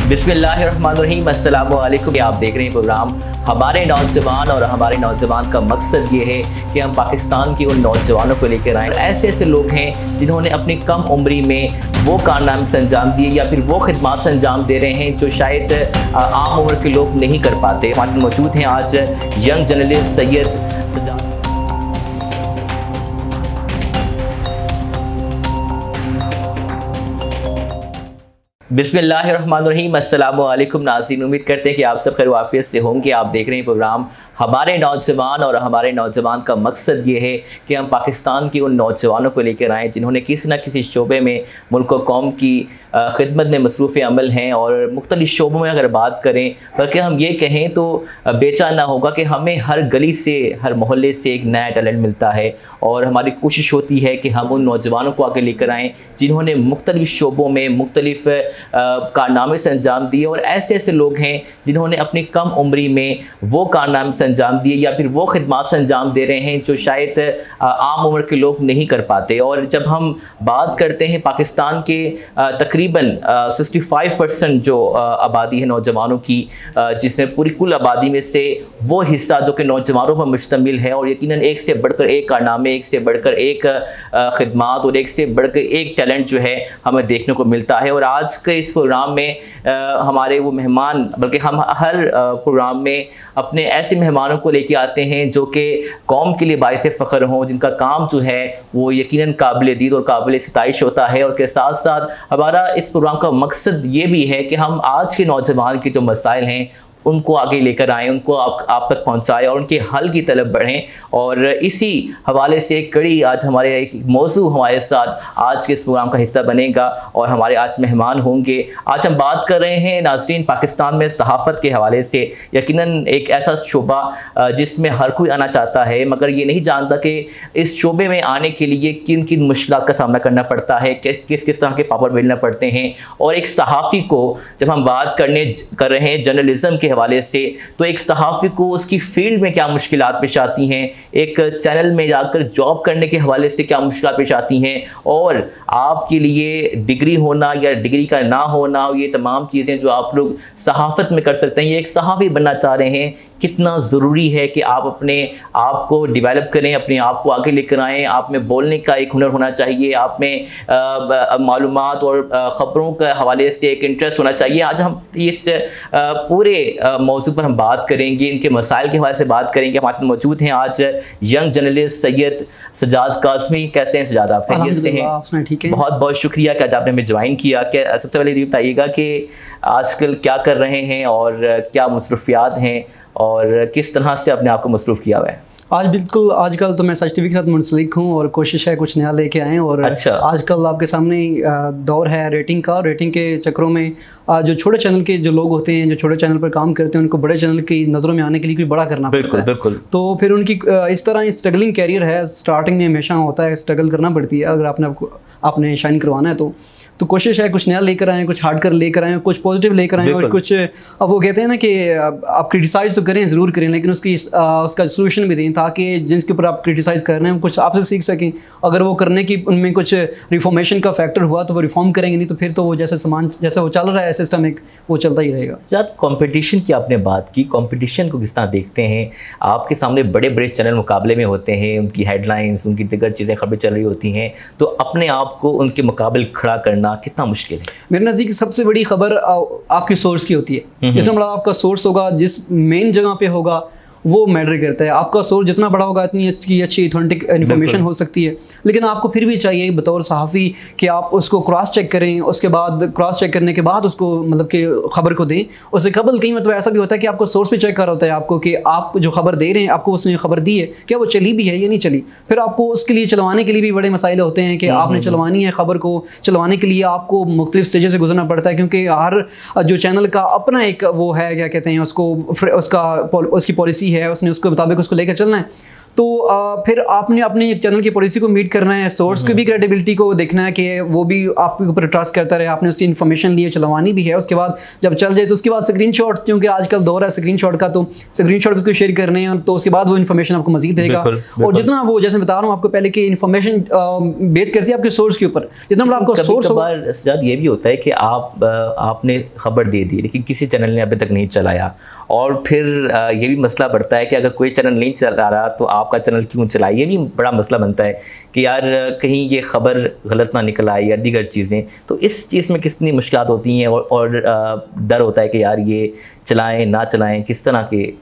बिस्मिल्लाहिर्रहमानिर्रहीम, अस्सलाम वालेकुम। आप देख रहे हैं प्रोग्राम हमारे नौजवान, और हमारे नौजवान का मकसद ये है कि हम पाकिस्तान के उन नौजवानों को लेकर आएँ। ऐसे ऐसे लोग हैं जिन्होंने अपनी कम उम्री में वो कारनामे से अंजाम दिए या फिर वो खिदमात से अंजाम दे रहे हैं जो शायद आम उम्र के लोग नहीं कर पाते। हमारे साथ मौजूद हैं आज यंग जर्नलिस्ट सैयद सजाद। बिस्मिल्लाहिर्रहमानिर्रहीम, अस्सलाम वालेकुम नाज़रीन। उम्मीद करते हैं कि आप सब खैर वाफियत से होंगे। आप देख रहे हैं प्रोग्राम हमारे नौजवान, और हमारे नौजवान का मकसद ये है कि हम पाकिस्तान के उन नौजवानों को लेकर आएँ जिन्होंने किसी न किसी शोबे में मुल्क व कौम की खिदमत में मसरूफ़ अमल हैं। और मुख्तलिफ़ शोबों में अगर बात करें, बल्कि हम ये कहें तो बेचा ना होगा कि हमें हर गली से, हर मोहल्ले से एक नया टैलेंट मिलता है। और हमारी कोशिश होती है कि हम उन नौजवानों को आगे लेकर आएँ जिन्होंने मुख्तलिफ़ शोबों में मुख्तलिफ़ कारनामे से अंजाम दिए। और ऐसे ऐसे लोग हैं जिन्होंने अपनी कम उम्री में वो कारनामे से अंजाम दिए या फिर वो खिदमात से अंजाम दे रहे हैं जो शायद आम उम्र के लोग नहीं कर पाते। और जब हम बात करते हैं पाकिस्तान के तकरीबन 65% जो आबादी है नौजवानों की, जिसमें पूरी कुल आबादी में से वो हिस्सा जो कि नौजवानों पर मुश्तमिल है, और यकीनन एक से बढ़कर एक कारनामे, एक से बढ़कर एक खिदमात और एक से बढ़कर एक टैलेंट जो है हमें देखने को मिलता है। और आज के इस प्रोग्राम में हमारे वो मेहमान, बल्कि हम हर प्रोग्राम में अपने ऐसे मेहमानों को लेके आते हैं जो कि कौम के लिए बाइस फ़ख्र हों, जिनका काम जो है वो यकीनन काबिल दीद और काबिल सिताइश होता है। और के साथ साथ हमारा इस प्रोग्राम का मकसद ये भी है कि हम आज के नौजवान के जो मसाइल हैं उनको आगे लेकर आएँ, उनको आप तक पहुँचाएँ और उनके हल की तरफ बढ़ें। और इसी हवाले से कड़ी आज हमारे एक मौजू हमारे साथ आज के इस प्रोग्राम का हिस्सा बनेगा और हमारे आज मेहमान होंगे। आज हम बात कर रहे हैं नाज़रीन पाकिस्तान में सहाफ़त के हवाले से। यकीनन एक ऐसा शोबा जिसमें हर कोई आना चाहता है, मगर ये नहीं जानता कि इस शोबे में आने के लिए किन किन मुश्किलात का सामना करना पड़ता है, किस किस तरह के पापड़ बेलना पड़ते हैं। और एक सहाफ़ी को जब हम बात कर रहे हैं जर्नलिज़म के हवाले से, तो एक सहाफ़ी को उसकी फील्ड में क्या मुश्किलात पेश आती हैं, एक चैनल में जाकर जॉब करने के हवाले से क्या मुश्किलात पेश आती हैं, और आपके लिए डिग्री होना या डिग्री का ना होना, ये तमाम चीज़ें जो आप लोग सहाफ़त में कर सकते हैं, ये एक सहाफ़ी बनना चाह रहे हैं, कितना ज़रूरी है कि आप अपने आप को डेवलप करें, अपने आप को आगे लेकर आएँ। आप में बोलने का एक हुनर होना चाहिए, आप में मालूमात और ख़बरों के हवाले से एक इंटरेस्ट होना चाहिए। आज हम इस पूरे मौजू पर हम बात करेंगे, इनके मसाइल के हवाले से बात करेंगे। हमारे साथ मौजूद हैं आज यंग जर्नलिस्ट सैयद सजाद काज़मी। कैसे हैं सजाद, आप खैरियत से हैं? ठीक है, बहुत बहुत शुक्रिया कि आज आपने हमें ज्वाइन किया। क्या सबसे पहले ये बताइएगा कि आजकल क्या कर रहे हैं और क्या मसरूफियात हैं और किस तरह से अपने आप को मसरूफ़ किया हुआ है? आजकल तो मैं सच टीवी के साथ मुंसलिक हूँ और कोशिश है कुछ नया लेके आएँ। और अच्छा। आजकल आपके सामने दौर है रेटिंग का। रेटिंग के चक्करों में जो छोटे चैनल के जो लोग होते हैं, जो छोटे चैनल पर काम करते हैं, उनको बड़े चैनल की नज़रों में आने के लिए कुछ बड़ा करना पड़ता है। बिल्कुल। तो फिर उनकी इस तरह स्ट्रगलिंग कैरियर है। स्टार्टिंग में हमेशा होता है, स्ट्रगल करना पड़ती है अगर आपने शाइन करवाना है तो कोशिश है कुछ नया लेकर आएँ, कुछ हार्ड कर लेकर आएँ, कुछ पॉजिटिव लेकर आएँ। और कुछ अब वो कहते हैं ना कि आप क्रिटिसाइज़ तो करें, ज़रूर करें, लेकिन उसका सोल्यूशन भी दें ताकि जिनके ऊपर आप क्रिटिसाइज़ कर रहे हैं कुछ आपसे सीख सकें। अगर वो करने की उनमें कुछ रिफॉर्मेशन का फैक्टर हुआ तो वो रिफॉर्म करेंगे, नहीं तो फिर तो वो जैसे वो चल रहा है सिस्टम एक, वो चलता ही रहेगा। ज़्यादा कंपटीशन की आपने बात की, कंपटीशन को किस तरह देखते हैं? आपके सामने बड़े बड़े चैनल मुकाबले में होते हैं, उनकी हेडलाइंस, उनकी दिगर चीज़ें खबरें चल रही होती हैं, तो अपने आप को उनके मुकाबले खड़ा करना कितना मुश्किल है? मेरे नज़दीक सबसे बड़ी खबर आपकी सोर्स की होती है। जितना बड़ा आपका सोर्स होगा, जिस मेन जगह पे होगा, वो मैटर करता है। आपका सोर्स जितना बड़ा होगा इतनी अच्छी ऑथेंटिक इन्फॉर्मेशन हो सकती है। लेकिन आपको फिर भी चाहिए बतौर सहाफ़ी कि आप उसको क्रॉस चेक करें, उसके बाद क्रॉस चेक करने के बाद उसको मतलब कि खबर को दें। उससे कबल कई मतलब ऐसा भी होता है कि आपको सोर्स भी चेक कर होता है आपको कि आप जो खबर दे रहे हैं, आपको उसने खबर दी है, क्या वो चली भी है या नहीं चली। फिर आपको उसके लिए चलवाने के लिए भी बड़े मसाइल होते हैं कि आपने चलवानी है खबर को। चलवाने के लिए आपको मुख्तलिफ स्टेजेस से गुजरना पड़ता है, क्योंकि हर जो चैनल का अपना एक वो है, क्या कहते हैं उसको, उसकी पॉलिसी है उसने उसके मुताबिक उसको लेकर चलना है। तो फिर आपने अपने चैनल की पॉलिसी को मीट करना है, सोर्स की भी क्रेडिबिलिटी को देखना है कि वो भी आपके ऊपर ट्रस्ट करता रहे, आपने उसकी इन्फॉर्मेशन लिए चलवानी भी है। उसके बाद जब चल जाए तो उसके बाद स्क्रीनशॉट, क्योंकि आजकल दौर है स्क्रीनशॉट का, तो स्क्रीनशॉट उसको शेयर करने हैं, तो उसके बाद वो इन्फॉर्मेशन आपको मजीद देगा। और जितना वो, जैसे बता रहा हूँ आपको पहले कि इन्फॉर्मेशन बेस करती है आपके सोर्स के ऊपर, जितना बड़ा आपका सोर्स होगा। सजाद ये भी होता है कि आपने खबर दे दी लेकिन किसी चैनल ने अभी तक नहीं चलाया, और फिर ये भी मसला बढ़ता है कि अगर कोई चैनल नहीं चला रहा तो आपका चैनल क्यों चला। ये भी बड़ा मसला बनता है कि यार कहीं ये खबर गलत ना निकल आए या दीगर चीज़ें। तो इस चीज़ में कितनी मुश्किलात होती हैं और डर होता है कि यार ये चलाएं ना चलाएं, किस तरह के।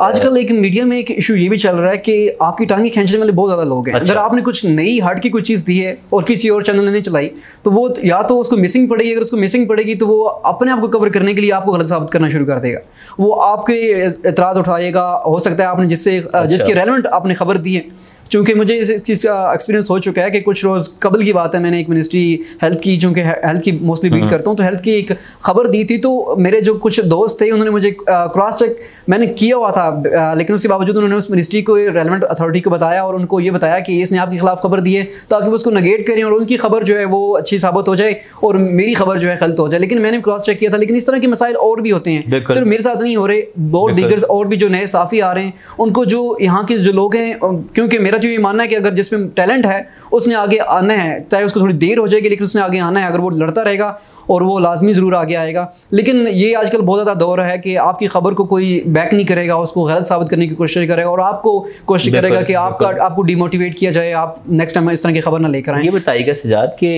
आजकल एक मीडिया में एक इशू ये भी चल रहा है कि आपकी टांगे खींचने वाले बहुत ज़्यादा लोग हैं। अच्छा। अगर आपने कुछ नई हट की कोई चीज़ दी है और किसी और चैनल ने नहीं चलाई तो वो या तो उसको मिसिंग पड़ेगी, अगर उसको मिसिंग पड़ेगी तो वो अपने आप को कवर करने के लिए आपको गलत साबित करना शुरू कर देगा, वो आपके एतराज़ उठाएगा। हो सकता है आपने जिसके रेलेवेंट आपने खबर दी है, चूँकि मुझे इस चीज़ का एक्सपीरियंस हो चुका है कि कुछ रोज़ कबल की बात है, मैंने एक मिनिस्ट्री हेल्थ की, चूँकि हेल्थ की मोस्टली बीट करता हूँ, तो हेल्थ की एक खबर दी थी। तो मेरे जो कुछ दोस्त थे उन्होंने मुझे क्रॉस चेक मैंने किया हुआ था, लेकिन उसके बावजूद उन्होंने उस मिनिस्ट्री को, रेलेवेंट अथॉरिटी को बताया और उनको ये बताया कि इसने आपके खिलाफ खबर दी है, ताकि वो उसको नेगेट करें और उनकी खबर जो है वो अच्छी साबित हो जाए और मेरी खबर जो है गलत हो जाए। लेकिन मैंने क्रॉस चेक किया था। लेकिन इस तरह के मसाइल और भी होते हैं, सिर्फ मेरे साथ नहीं हो रहे, बहुत दीगर और भी जो नए साफ़ी आ रहे हैं उनको, जो यहाँ के जो लोग हैं, क्योंकि मेरा जो ये मानना है कि अगर जिसमें टैलेंट है उसने आगे आना है, चाहे उसको थोड़ी देर हो जाएगी लेकिन उसने आगे आना है। अगर वो लड़ता रहेगा और वो लाजमी ज़रूर आगे आएगा। लेकिन ये आजकल बहुत ज़्यादा दौर है कि आपकी खबर को कोई बैक नहीं करेगा, उसको गलत साबित करने की कोशिश करेगा और आपको कोशिश करेगा कि आपको डिमोटिवेट किया जाए, आप नेक्स्ट टाइम इस तरह की खबर ना लेकर आएं। ये बताइएगा सजाद कि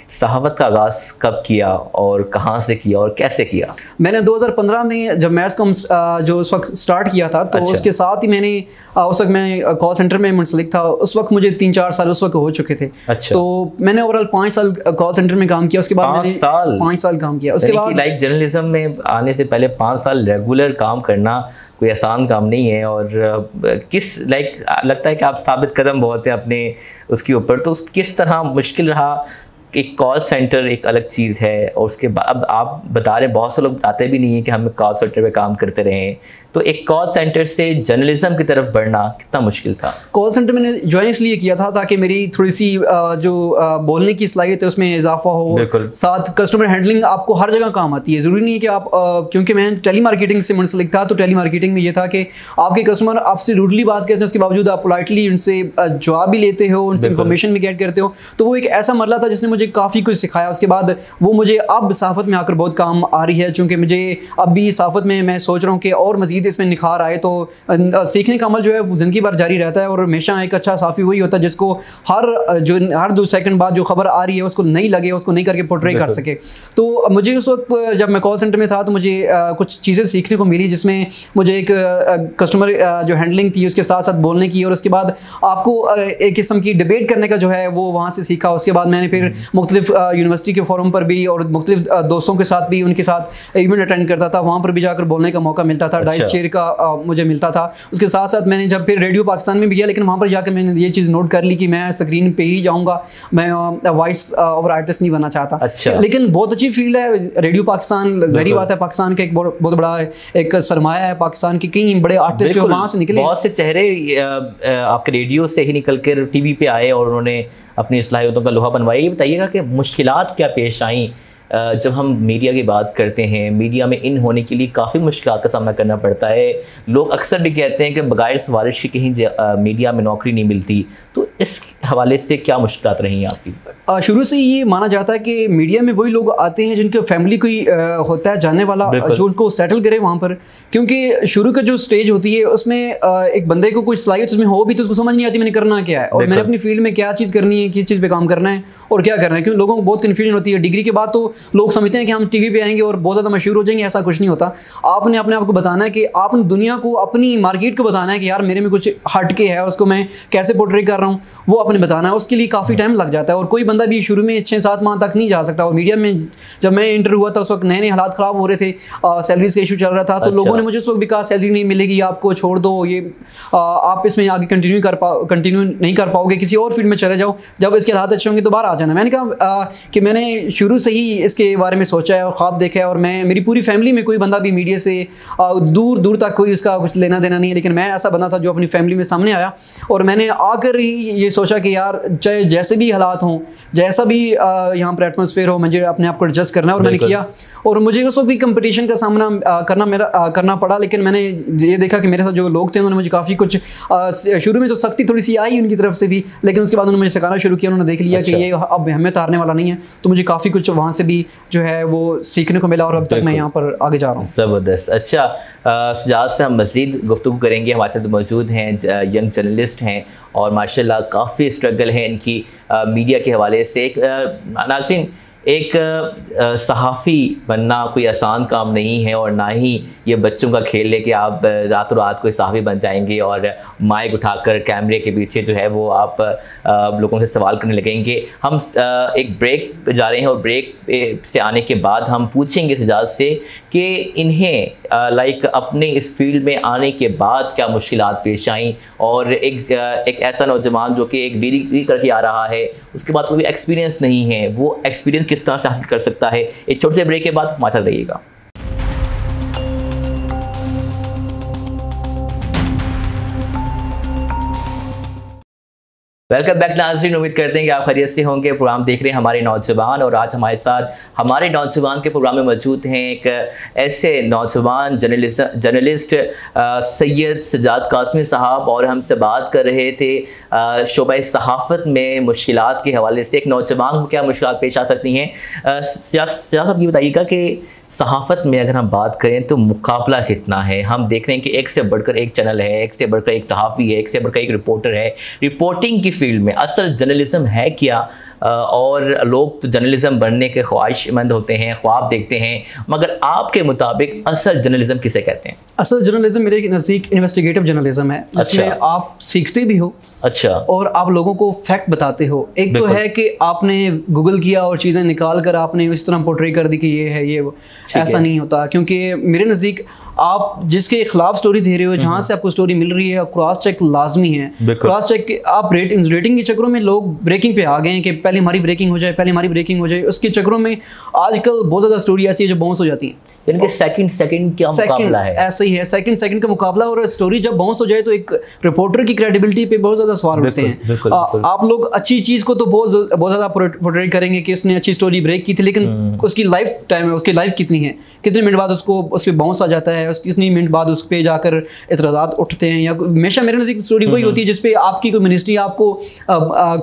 सहावत का आगाज़ कब किया और कहाँ से किया और कैसे किया? मैंने 2015 में जब मैथ्स कॉम जो उस वक्त स्टार्ट किया था, तो अच्छा। उसके साथ ही मैंने उस वक्त मैं कॉल सेंटर में मुंसलिक था। उस वक्त मुझे 3-4 साल उस वक्त हो चुके थे। अच्छा। तो मैंने ओवरऑल 5 साल कॉल सेंटर में काम किया। उसके बाद मैंने 5 साल काम किया। उसके बाद लाइक जर्नलिज्म में आने से पहले 5 साल रेगुलर काम करना कोई आसान काम नहीं है। और किस लगता है कि आप साबित कदम बहुत है अपने उसके ऊपर, तो किस तरह मुश्किल रहा? एक कॉल सेंटर एक अलग चीज़ है और उसके बाद अब आप बता रहे हैं, बहुत से लोग बताते भी नहीं है कि हम कॉल सेंटर पे काम करते रहे, तो एक कॉल सेंटर से जर्नलिज्म की तरफ बढ़ना कितना मुश्किल था? कॉल सेंटर मैंने ज्वाइन इसलिए किया था ताकि मेरी थोड़ी सी जो बोलने की सलाहियत है उसमें इजाफा हो, साथ कस्टमर हैंडलिंग आपको हर जगह काम आती है। ज़रूरी नहीं है कि आप क्योंकि मैं टेली मार्केटिंग से मुंसलिक था, तो टेली मार्केटिंग में ये था कि आपके कस्टमर आपसे रूडली बात करते हैं, उसके बावजूद आप पोलाइटली उनसे जवाब भी लेते हो, उनसे इन्फॉर्मेशन भी गेट करते हो। तो वो एक ऐसा मरला था जिसने मुझे काफ़ी कुछ सिखाया। उसके बाद वो मुझे अब सहाफ़त में आकर बहुत काम आ रही है, चूँकि मुझे अब भी सहाफ़त में मैं सोच रहा हूँ कि और मज़ीद इसमें निखार आए। तो सीखने का अमल जो है वो ज़िंदगी भर जारी रहता है और हमेशा एक अच्छा साफ़ी वही होता है जिसको हर 2 सेकंड बाद जो खबर आ रही है उसको नहीं लगे, उसको नहीं करके पोर्ट्रे कर सके। तो मुझे उस वक्त जब मैं कॉल सेंटर में था तो मुझे कुछ चीज़ें सीखने को मिली, जिसमें मुझे एक कस्टमर जो हैंडलिंग थी उसके साथ साथ बोलने की, और उसके बाद आपको एक किस्म की डिबेट करने का जो है वो वहाँ से सीखा। उसके बाद मैंने फिर मुख्तलिफ यूनिवर्सिटी के फोरम पर भी और मुख्तलिफ दोस्तों के साथ भी, उनके साथ इवेंट अटेंड करता था, वहाँ पर भी जाकर बोलने का मौका मिलता था। डाइस चेयर का मुझे मिलता था। उसके साथ साथ मैंने जब फिर रेडियो पाकिस्तान में भी किया, लेकिन वहाँ पर जाकर मैंने ये चीज़ नोट कर ली कि मैं स्क्रीन पे ही जाऊँगा, मैं वॉइस ओवर आर्टिस्ट नहीं बनना चाहता। अच्छा। लेकिन बहुत अच्छी फील्ड है रेडियो पाकिस्तान। ज़रूरी बात है, पाकिस्तान का एक बहुत बड़ा एक सरमाया है पाकिस्तान के, कई बड़े आर्टिस्ट जो वहाँ से निकले, बहुत से चेहरे आपके रेडियो से ही निकल कर टीवी पे आए और उन्होंने अपनी सलाहियतों का लोहा बनवाया। ये बताइएगा कि मुश्किलात क्या पेश आई जब हम मीडिया की बात करते हैं? मीडिया में इन होने के लिए काफ़ी मुश्किलात का सामना करना पड़ता है। लोग अक्सर भी कहते हैं कि बगैर सिफारिश के कहीं मीडिया में नौकरी नहीं मिलती, तो इस हवाले से क्या मुश्किलात रही हैं आपकी? शुरू से ये माना जाता है कि मीडिया में वही लोग आते हैं जिनके फैमिली कोई होता है जानने वाला जो उनको सेटल करे वहाँ पर, क्योंकि शुरू का जो स्टेज होती है उसमें एक बंदे को कोई सलाहियत उसमें हो भी तो उसको समझ नहीं आती मैंने करना क्या है और मैंने अपनी फील्ड में क्या चीज़ करनी है, किस चीज़ पे काम करना है और क्या करना है। क्योंकि लोगों को बहुत कन्फ्यूजन होती है। डिग्री के बाद तो लोग समझते हैं कि हम टीवी पे आएंगे और बहुत ज़्यादा मशहूर हो जाएंगे, ऐसा कुछ नहीं होता। आपने अपने आप को बताना है कि आपने दुनिया को, अपनी मार्केट को बताना है कि यार मेरे में कुछ हट के है और उसको मैं कैसे पोर्ट्रे कर रहा हूँ, वो अपने बताना है। उसके लिए काफ़ी टाइम लग जाता है और कोई बंदा भी शुरू में 6-7 माह तक नहीं जा सकता। और मीडिया में जब मैं इंटर हुआ था उस वक्त नए हालात ख़राब हो रहे थे, सैलरीज का इशू चल रहा था। तो लोगों ने मुझे उस वक्त भी कहा सैलरी नहीं मिलेगी आपको, छोड़ दो ये, आप इसमें आगे कंटिन्यू नहीं कर पाओगे, किसी और फील्ड में चले जाओ, जब इसके हालात अच्छे होंगे दोबारा आ जाना। मैंने कहा कि मैंने शुरू से ही इसके बारे में सोचा है और ख्वाब देखा है, और मैं, मेरी पूरी फैमिली में कोई बंदा भी मीडिया से दूर दूर तक कोई उसका कुछ लेना देना नहीं है, लेकिन मैं ऐसा बंदा था जो अपनी फैमिली में सामने आया और मैंने आकर ही ये सोचा कि यार चाहे जैसे भी हालात हों, जैसा भी यहाँ पर एटमॉस्फेयर हो, मुझे अपने आप को एडजस्ट करना है। और मैंने किया, और मुझे उस वक्त भी कंपटीशन का सामना करना पड़ा, लेकिन मैंने ये देखा कि मेरे साथ जो लोग थे उन्होंने मुझे काफ़ी कुछ शुरू में तो सख्ती थोड़ी सी आई उनकी तरफ से भी, लेकिन उसके बाद उन्होंने मुझे सिखाना शुरू किया। उन्होंने देख लिया कि ये अब हमें हारने वाला नहीं है, तो मुझे काफ़ी कुछ वहाँ से भी जो है वो सीखने को मिला और अब तक मैं यहाँ पर आगे जा रहा हूँ। ज़बरदस्त। अच्छा, सजाद से हम मज़ीद गुफ्तगू करेंगे। हमारे साथ मौजूद हैं यंग जर्नलिस्ट हैं और माशाल्लाह काफ़ी स्ट्रगल है इनकी मीडिया के हवाले से। नाज़रीन, एक सहाफ़ी बनना कोई आसान काम नहीं है और ना ही ये बच्चों का खेल है कि आप रातों रात कोई सहाफ़ी बन जाएंगे और माइक उठाकर कैमरे के पीछे जो है वो आप लोगों से सवाल करने लगेंगे। हम एक ब्रेक पे जा रहे हैं और ब्रेक से आने के बाद हम पूछेंगे सजाद से कि इन्हें लाइक अपने इस फील्ड में आने के बाद क्या मुश्किलात पेश आई, और एक ऐसा नौजवान जो कि एक डिग्री करके आ रहा है, उसके बाद कोई एक्सपीरियंस नहीं है, वो एक्सपीरियंस किस तरह से हासिल कर सकता है। एक छोटे से ब्रेक के बाद हमारे साथ रहिएगा। वेलकम बैक नाज़रीन, उम्मीद करते हैं कि आप खैरियत से होंगे। प्रोग्राम देख रहे हैं हमारे नौजवान, और आज हमारे साथ हमारे नौजवान के प्रोग्राम में मौजूद हैं एक ऐसे नौजवान जर्नलिस्ट सैयद सजाद कासमी साहब, और हमसे बात कर रहे थे शोबा सहाफ़त में मुश्किलात के हवाले से। एक नौजवान को क्या मुश्किलात पेश आ सकती हैं। साहब ये बताइएगा कि सहाफ़त में अगर हम बात करें तो मुकाबला कितना है। हम देख रहे हैं कि एक से बढ़कर एक चैनल है, एक से बढ़कर एक सहाफ़ी है, एक से बढ़कर एक रिपोर्टर है। रिपोर्टिंग की फील्ड में असल जर्नलिज़म है क्या? और लोग तो जर्नलिज़म बनने के ख्वाहिशमंद होते हैं, ख्वाब देखते हैं, मगर आपके मुताबिक असल जर्नलिज़म किसे कहते हैं? असल जर्नलिज्म मेरे नज़दीक इन्वेस्टिगेटिव जर्नलिज्म है, जिसमें आप सीखते भी हो अच्छा और आप लोगों को फैक्ट बताते हो। एक तो है कि आपने गूगल किया और चीज़ें निकाल कर आपने इस तरह पोर्ट्रे कर दी कि ये है, ये वो। ऐसा नहीं होता, क्योंकि मेरे नज़दीक आप जिसके खिलाफ स्टोरी दे रहे हो, जहाँ से आपको स्टोरी मिल रही है, क्रॉस चेक लाजमी है। क्रॉस चेक आप रेटिंग के चक्करों में लोग ब्रेकिंग पे आ गए हैं कि पहले हमारी ब्रेकिंग हो जाए, पहले हमारी ब्रेकिंग हो जाए। उसके चक्करों में आजकल बहुत ज़्यादा स्टोरी ऐसी है जो बाउंस हो जाती है। सेकंड क्या मुकाबला है? ऐसा ही है, सेकंड का मुकाबला। और स्टोरी जब बाउंस हो जाए तो एक रिपोर्टर की क्रेडिबिलिटी पे बहुत ज़्यादा सवाल उठते हैं। आप लोग अच्छी चीज़ को तो बहुत ज़्यादा पोर्ट्रे करेंगे कि इसने अच्छी स्टोरी ब्रेक की थी, लेकिन उसकी लाइफ टाइम है, उसकी लाइफ कितनी है, कितने मिनट बाद उसको उस पर बाउंस आ जाता है, कितनी मिनट बाद उस पर जाकर इतराज़ात उठते हैं। या हमेशा मेरे नज़दीक स्टोरी वही होती है जिसपे आपकी कोई मिनिस्ट्री आपको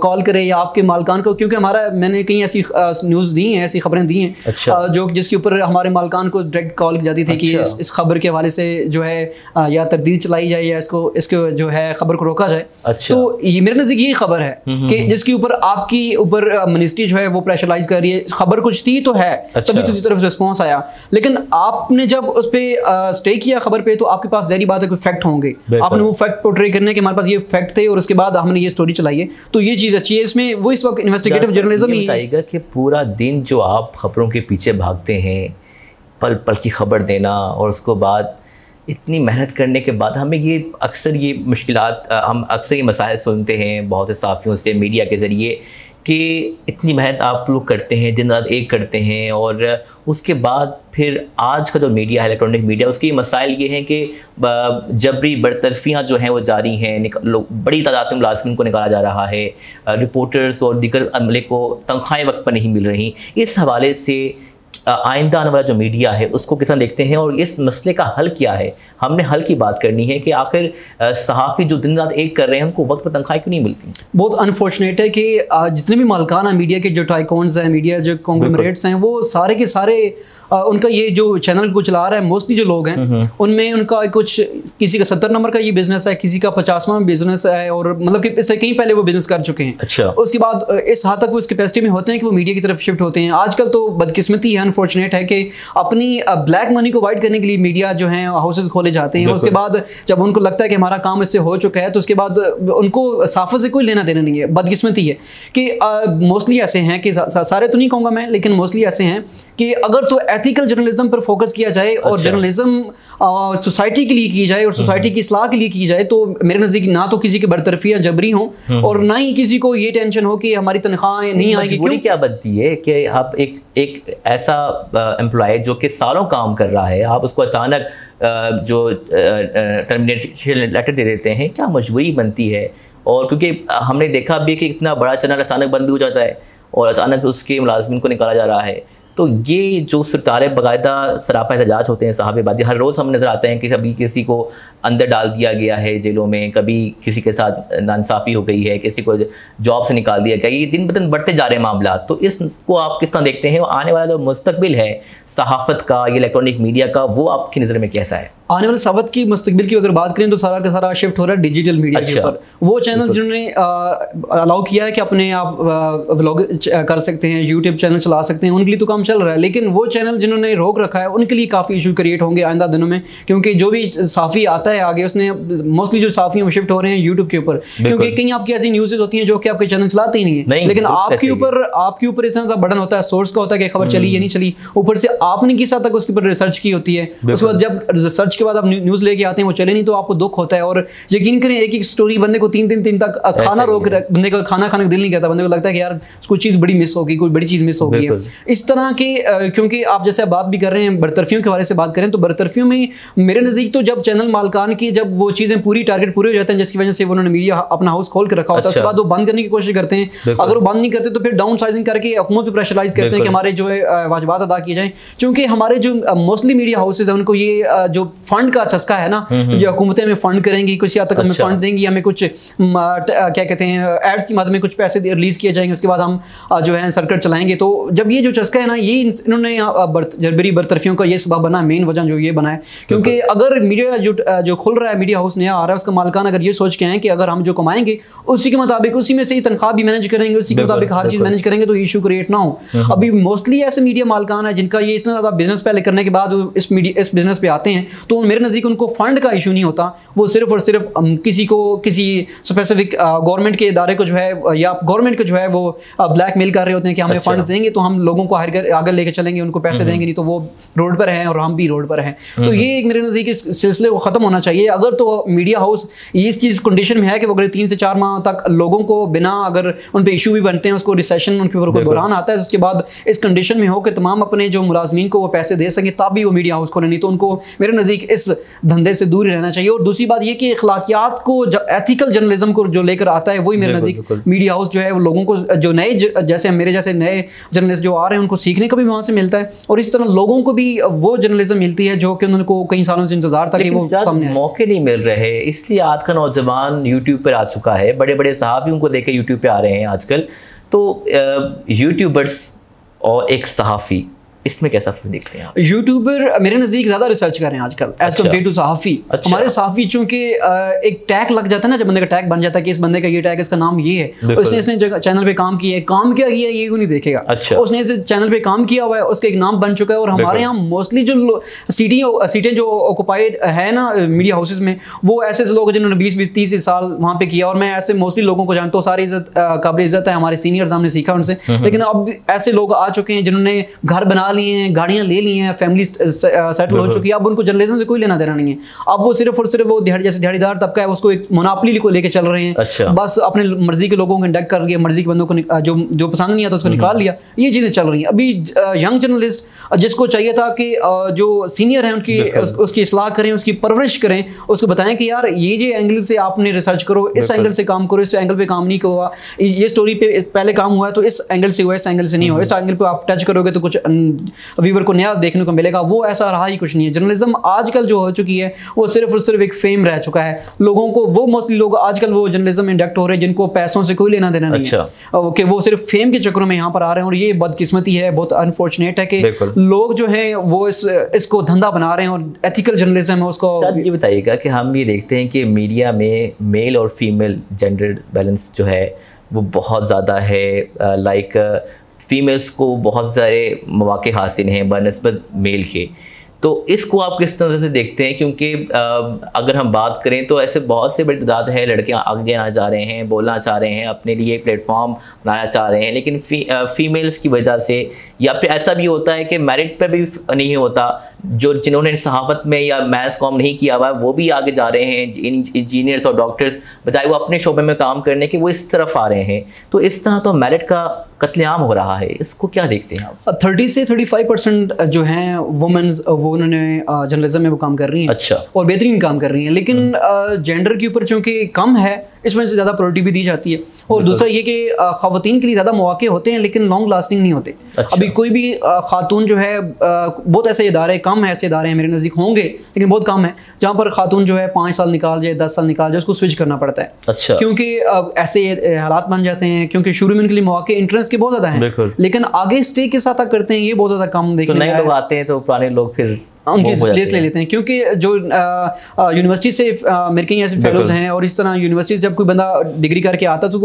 कॉल करे या आपके मालकान को, क्योंकि मैंने कई ऐसी न्यूज़ दी हैं, ऐसी खबरें दी हैं जो जिसके ऊपर हमारे मालकान को डायरेक्ट कॉल की जाती थी कि इस खबर के हवाले से जो है या तरदीद चलाई जाए या इसको जो है खबर को रोका जाए। तो ये मेरे नज़दीक यही खबर है कि जिसके ऊपर आपकी ऊपर मिनिस्ट्री जो है वो प्रेशराइज कर रही है। खबर कुछ थी तो है, तभी दूसरी तरफ रिस्पॉन्स आया, लेकिन आपने जब उस पर स्टे किया खबर पे तो आपके पास ज़ाहिर बात है कोई फैक्ट होंगे, आपने वो फैक्ट पोर्ट्रे करने के हमारे पास ये फैक्ट थे और उसके बाद हमने ये स्टोरी चलाई है। तो ये चीज़ अच्छी है इसमें। वो इस वक्त इन्वेस्टिगेटिव जर्नलिज्म ही बताइएगा कि पूरा दिन जो आप खबरों के पीछे भागते हैं, पल पल की खबर देना, और उसको बाद इतनी मेहनत करने के बाद हमें ये अक्सर ये मुश्किलात, हम अक्सर ये मसाइल सुनते हैं बहुत से साफ़ियों से, मीडिया के ज़रिए, कि इतनी मेहनत आप लोग करते हैं, दिन रात एक करते हैं, और उसके बाद फिर आज का जो मीडिया है, इलेक्ट्रॉनिक मीडिया, उसकी मसाइल ये हैं कि जबरी बरतरफियाँ जो हैं वो जारी हैं, बड़ी तादाद में मुलाज़िमीन को निकाला जा रहा है, रिपोर्टर्स और दीगर अमले को तनख्वाहें वक्त पर नहीं मिल रही। इस हवाले से आइंदा आने वाला जो मीडिया है उसको किस तरह देखते हैं और इस मसले का हल क्या है? हमने हल की बात करनी है कि आखिर सहाफ़ी जो दिन रात एक कर रहे हैं उनको वक्त पर तनख्वाहें क्यों नहीं मिलती? बहुत अनफॉर्चुनेट है कि जितने भी मालकान हैं मीडिया के, जो टाइकॉन्स हैं, मीडिया जो कॉन्ग्लोमरेट्स हैं, वो सारे के सारे उनका ये जो चैनल को चला रहा है, मोस्टली जो लोग हैं उनमें उनका कुछ, किसी का 70 नंबर का ये बिजनेस है, किसी का 50वां बिजनेस है, और मतलब कि इससे कहीं पहले वो बिजनेस कर चुके हैं। अच्छा। उसके बाद इस हद तक वो इस कैपेसिटी में होते हैं कि वो मीडिया की तरफ शिफ्ट होते हैं। आजकल तो बदकिस्मती है अनफॉर्चुनेट है कि अपनी ब्लैक मनी को वाइड करने के लिए मीडिया जो है हाउसेज खोले जाते हैं, उसके बाद जब उनको लगता है कि हमारा काम इससे हो चुका है तो उसके बाद उनको सहाफ़त से कोई लेना देना नहीं है। बदकिस्मती है कि मोस्टली ऐसे हैं कि सारे तो नहीं कहूँगा मैं, लेकिन मोस्टली ऐसे हैं कि अगर तो एथिकल जर्नलिज्म पर फोकस किया जाए और जर्नलिज्म सोसाइटी के लिए की जाए और सोसाइटी की इस्लाह के लिए की जाए तो मेरे नज़दीक ना तो किसी की बरतरफी या जबरी हो और ना ही किसी को ये टेंशन हो कि हमारी तनख्वाह नहीं आएगी। क्यों क्या बनती है कि आप एक ऐसा एम्प्लॉय जो कि सालों काम कर रहा है, आप उसको अचानक जो टर्मिनेशन लेटर दे देते हैं, क्या मजबूरी बनती है? और क्योंकि हमने देखा भी कि इतना बड़ा चैनल अचानक बंद हो जाता है और अचानक उसके मुलाजमिन को निकाला जा रहा है, तो ये जो सरकारें बाकायदा सरापा एहतजाज होते हैं साहबाबादी, हर रोज़ हम नज़र आते हैं कि कभी किसी को अंदर डाल दिया गया है जेलों में, कभी किसी के साथ नाइंसाफ़ी हो गई है, किसी को जॉब से निकाल दिया गया, ये दिन ब दिन बढ़ते जा रहे हैं मामला। तो इसको आप किस तरह देखते हैं? आने वाला जो मुस्तकबिल है सहाफ़त का, ये इलेक्ट्रॉनिक मीडिया का, वो आपकी नज़र में कैसा है? आने वाले सहाफ़त की मुस्तकबिल की अगर बात करें तो सारा का सारा शिफ्ट हो रहा है डिजिटल मीडिया के ऊपर। वो चैनल जिन्होंने अलाउ किया है कि अपने आप व्लॉग कर सकते हैं, यूट्यूब चैनल चला सकते हैं, उनके लिए तो काम चल रहा है। लेकिन वो चैनल जिन्होंने रोक रखा है उनके लिए काफ़ी इशू क्रिएट होंगे आइंदा दिनों में, क्योंकि जो भी साफ़ी आता है आगे उसने मोस्टली जो साफ़ी वो शिफ्ट हो रहे हैं यूट्यूब के ऊपर, क्योंकि कहीं आपकी ऐसी न्यूज़ेज होती हैं जो कि आपके चैनल चलाते ही नहीं है, लेकिन आपके ऊपर इतना सा बर्डन होता है, सोर्स का होता है कि खबर चली या नहीं चली, ऊपर से आपने किस हद तक उसके ऊपर रिसर्च की होती है। उसके बाद जब रिसर्च के बाद आप न्यूज़ लेके आते हैं वो चले नहीं तो आपको दुख होता है। और यकीन करें एक स्टोरी बंदे को 3 दिन तक खाना रोक, बंदे को खाना खाने का दिल नहीं करता, बंदे को लगता है कि यार कोई चीज़ बड़ी मिस होगी, कोई बड़ी चीज़ मिस हो गई है। इस तरह के क्योंकि आप जैसे बात भी कर रहे हैं बरतरफियों के बारे से बात करें तो बरतरफियों में मेरे नज़दीक तो जब चैनल मालकान की जब वो चीज़ें पूरी टारगेट पूरे हो जाते हैं जिसकी वजह से उन्होंने मीडिया अपना हाउस खोल के रखा होता है, उसके बाद वो बंद करने की कोशिश करते हैं। अगर वो बंद नहीं करते तो फिर डाउन साइजिंग करके हुकूमत पे प्रेशराइज करते हैं कि हमारे जो है वाजिबात अदा किए जाएँ। क्योंकि हमारे जो मोस्टली मीडिया हाउसेज हैं उनको ये जो फंड का चस्का है ना, जो हुकूमतें हमें फंड करेंगी, कुछ या तक हमें फंड देंगी, हमें कुछ क्या कहते हैं एड्स की मदद में कुछ पैसे रिलीज़ किए जाएंगे, उसके बाद हम जो है सर्किट चलाएंगे। तो जब ये जो चस्का है ना, ये इन्होंने जबरी बरतरफियों का ये सबब बना, मेन वजह जो ये बना है। क्योंकि अगर मीडिया जो खुल रहा है, मीडिया हाउस नया आ रहा है, उसका मालिकान अगर ये सोच के आए कि अगर हम जो कमाएंगे उसी के मुताबिक उसी में से ही तनख्वाह भी मैनेज करेंगे, उसी के मुताबिक हर चीज़ मैनेज करेंगे तो इशू क्रिएट ना हो। अभी मोस्टली ऐसे मीडिया मालिकान है जिनका ये इतना ज़्यादा बिजनेस पहले करने के बाद इस बिजनेस पे आते हैं, तो मेरे नज़दीक उनको फंड का इशू नहीं होता, वो सिर्फ और सिर्फ किसी स्पेसिफिक गवर्नमेंट के इदारे को जो है या गवर्नमेंट को जो है वो ब्लैकमेल कर रहे होते हैं कि हमें फंड्स देंगे तो हम लोगों को आगे लेके चलेंगे, उनको पैसे देंगे, नहीं तो वो रोड पर हैं और हम भी रोड पर हैं। तो ये एक मेरे नज़दीक इस सिलसिले को ख़त्म होना चाहिए। अगर तो मीडिया हाउस इस चीज़ कंडीशन में है कि वो अगर 3 से 4 माह तक लोगों को बिना अगर उन पर इशू भी बनते हैं, उसको रिसेशन उनके ऊपर कोई बुरान आता है, उसके बाद इस कंडीशन में हो कि तमाम अपने जो मुलाजमीन को वो पैसे दे सकें, तब भी वो मीडिया हाउस खोलें, नहीं तो उनको मेरे नज़दीक इस धंधे से दूर रहना चाहिए। और दूसरी बात ये कि अखलाकियात को एथिकल जर्नलिज्म को जो लेकर आता है वही मेरे नज़दीक मीडिया हाउस जो है वो लोगों को जो नए जैसे मेरे जैसे नए जर्नलिस्ट जो आ रहे हैं उनको सीखने का भी वहाँ से मिलता है, और इस तरह लोगों को भी वो जर्नलिज्म मिलती है जो कि उनको कई सालों से इंतजार था कि वो सामने मौके नहीं मिल रहे। इसलिए आज का नौजवान यूट्यूब पर आ चुका है, बड़े बड़े सहाफ़ियों को देख के यूट्यूब पे आ रहे हैं आजकल। तो यूट्यूबर्स और एक सहाफ़ी, इसमें कैसा फर्क देखते हैं आप? यूट्यूबर मेरे नज़दीक ज़्यादा रिसर्च कर रहे हैं आजकल एज कम्पेयर टू सहाफ़ी। हमारे सहाफ़ी चूँकि एक टैग लग जाता है ना, जब बंदे का टैग बन जाता है कि इस बंदे का ये टैग, इसका नाम ये है, उसने चैनल पे काम किया है, काम क्या किया है ये नहीं देखेगा। उसने इस चैनल पे काम किया हुआ है, उसका एक नाम बन चुका है। और हमारे यहाँ मोस्टली जो सीटें जो ऑक्यूपाइड है ना मीडिया हाउसेज में, वो ऐसे लोग जिन्होंने 20-30 साल वहाँ पे किया, और मैं ऐसे मोस्टली लोगों को जानता हूँ, सारी इज्जत काबिल इज्जत है, हमारे सीनियर्स हमने सीखा उनसे। लेकिन अब ऐसे लोग आ चुके हैं जिन्होंने घर बना लिए हैं, गाड़ियाँ ले ली हैं, फैमिली सेटल हो चुकी है, अब उनको जर्नलिज्म से कोई लेना देना नहीं है। अब वो सिर्फ और सिर्फ वो जैसे दिहाड़ीदार तबका है उसको एक मोनोपोली को लेके चल रहे हैं। बस अपने मर्जी के लोगों को इंडक्ट कर दिया, मर्जी के बंदों को जो पसंद नहीं आता उसको निकाल लिया, ये चीज़ें चल रही हैं। अभी यंग जर्नलिस्ट जिसको चाहिए था कि जो सीनियर हैं उनकी उसकी इस्लाह करें, उसकी परवरिश करें, उसको बताएं कि यार ये एंगल से आपने रिसर्च करो, इस एंगल से काम करो, इस एंगल पे काम नहीं हुआ, ये स्टोरी पे पहले काम हुआ है तो इस एंगल से हुआ, इस एंगल से नहीं हुआ, इस एंगल पे आप टच करोगे तो कुछ व्यूअर को नया देखने को मिलेगा। वो ऐसा रहा ही कुछ नहीं है। जर्नलिज्म आजकल जो हो चुकी है वो सिर्फ और सिर्फ एक फेम रह चुका है। लोगों को वो मोस्टली लोग आजकल वो जर्नलिज्म में इंडक्ट हो रहे हैं जिनको पैसों से कोई लेना देना नहीं है, कि वो सिर्फ फेम के चक्करों में यहाँ पर आ रहे हैं। और ये बदकिस्मती है, बहुत अनफॉर्चुनेट है कि लोग जो हैं वो इसको धंधा बना रहे हैं और एथिकल जर्नलिज्म है उसको। ये बताइएगा कि हम ये देखते हैं कि मीडिया में मेल और फीमेल जेंडर बैलेंस जो है वो बहुत ज़्यादा है, लाइक फ़ीमेल्स को बहुत सारे मौक़े हासिल हैं बनस्बत मेल के, तो इसको आप किस तरह से देखते हैं? क्योंकि अगर हम बात करें तो ऐसे बहुत से बड़ी तादाद है, लड़कियां आगे आना चाह रहे हैं, बोलना चाह रहे हैं, अपने लिए प्लेटफॉर्म बनाना चाह रहे हैं, लेकिन फीमेल्स की वजह से, या फिर ऐसा भी होता है कि मेरिट पे भी नहीं होता, जिन्होंने सहाफ़त में या मैथ्स कॉम नहीं किया हुआ वो भी आगे जा रहे हैं, इंजीनियर्स और डॉक्टर्स, बजाय वो अपने शोबे में काम करने के वो इस तरफ आ रहे हैं। तो इस तरह तो मेरिट का कत्लेआम हो रहा है, इसको क्या देखते हैं आप? 30 से 35% जो हैं वुमेन्स वो उन्होंने जर्नलिज्म में वो काम कर रही हैं। अच्छा। और बेहतरीन काम कर रही हैं, लेकिन जेंडर के ऊपर चूँकि कम है इस वजह से ज़्यादा प्रायोरिटी भी दी जाती है। और दूसरा ये कि ख़वातीन के लिए ज़्यादा मौके होते हैं लेकिन लॉन्ग लास्टिंग नहीं होते। अच्छा। अभी कोई भी खातून जो है, बहुत ऐसे इदारे कम है, ऐसे इदारे हैं मेरे नज़दीक होंगे लेकिन बहुत कम है जहाँ पर खातून जो है 5 साल निकाल जाए, 10 साल निकाल जाए, उसको स्विच करना पड़ता है। अच्छा। क्योंकि ऐसे हालात बन जाते हैं, क्योंकि शुरू में उनके लिए मौके इंट्रेंस के बहुत ज़्यादा हैं, लेकिन आगे स्टे के साथ करते हैं ये बहुत ज़्यादा कम देखने तो नए लोग आते हैं तो पुराने लोग फिर उनकी प्लेस ले लेते हैं। क्योंकि जो यूनिवर्सिटी से मेरे कहीं ऐसे फेलोज हैं और इस तरह यूनिवर्सिटी से जब कोई बंदा डिग्री करके आता है तो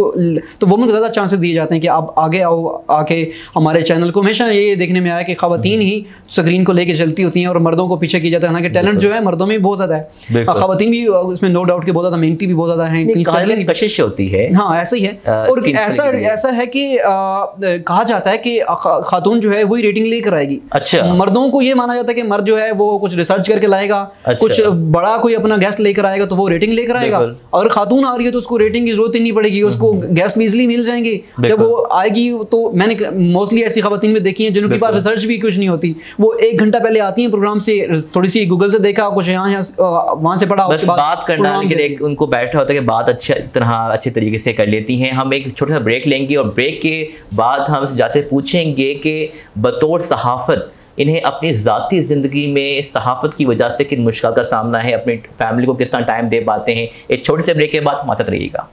वो उनको ज़्यादा चांसेस दिए जाते हैं कि आप आगे आओ, आके हमारे चैनल को। हमेशा ये देखने में आया कि ख़वातीन ही स्क्रीन को लेके चलती होती हैं और मर्दों को पीछे किया जाता है। हालांकि टैलेंट जो है मर्दों में भी बहुत ज़्यादा है, ख़वातीन भी उसमें नो डाउट कि बहुत ज़्यादा मेहनती भी बहुत ज़्यादा है, कशिश होती है। हाँ ऐसा ही है। और ऐसा है कि कहा जाता है कि खातून जो है वही रेटिंग लेकर आएगी। अच्छा। मर्दों को ये माना जाता है कि मर्द जो है वो कुछ रिसर्च करके लाएगा। अच्छा। कुछ बड़ा कोई अपना गेस्ट लेकर आएगा तो वो रेटिंग लेकर आएगा। अगर खातून आ रही है तो उसको रेटिंग की जरूरत ही नहीं पड़ेगी, उसको गेस्ट भी इजीली मिल जाएंगे जब वो आएगी। तो मैंने मोस्टली ऐसी खवातीन में देखी हैं जिनके पास रिसर्च भी कुछ नहीं होती, वो 1 घंटा पहले आती हैं प्रोग्राम से, थोड़ी सी गूगल से देखा, कुछ यहाँ वहाँ से पढ़ा, बस बात करना के लिए उनको बैठा होता है कि बात अच्छे तरीके से कर लेती हैं। हम एक छोटा सा ब्रेक लेंगे और ब्रेक के बाद हम जासे पूछेंगे कि बतौर सहाफ़त इन्हें अपनी ज़ाती ज़िंदगी में सहाफ़त की वजह से किन मुश्किल का सामना है, अपनी फैमिली को किस तरह टाइम दे पाते हैं। एक छोटे से ब्रेक के बाद हमारे साथ रहिएगा।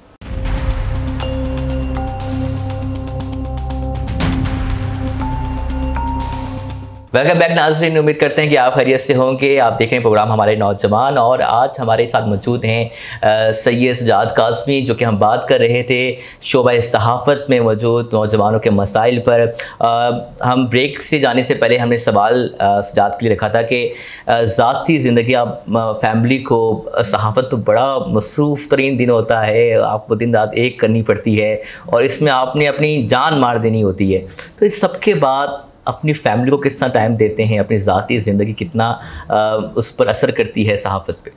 वेलकम बैक नाज़रीन, उम्मीद करते हैं कि आप खैरियत से होंगे। आप देख रहे हैं प्रोग्राम हमारे नौजवान और आज हमारे साथ मौजूद हैं सैयद सजाद काज़मी, जो कि हम बात कर रहे थे शोबा सहाफ़त में मौजूद नौजवानों के मसाइल पर। हम ब्रेक से जाने से पहले हमने सवाल सजाद के लिए रखा था कि ज़ाती ज़िंदगी, आप फैमिली को, सहाफ़त तो बड़ा मसरूफ़ तरीन दिन होता है, आपको दिन रात एक करनी पड़ती है और इसमें आपने अपनी जान मार देनी होती है। तो इस सब के बाद अपनी फैमिली को कितना टाइम देते हैं, अपनी ज़ाती ज़िंदगी कितना उस पर असर करती है सहाफ़त पे?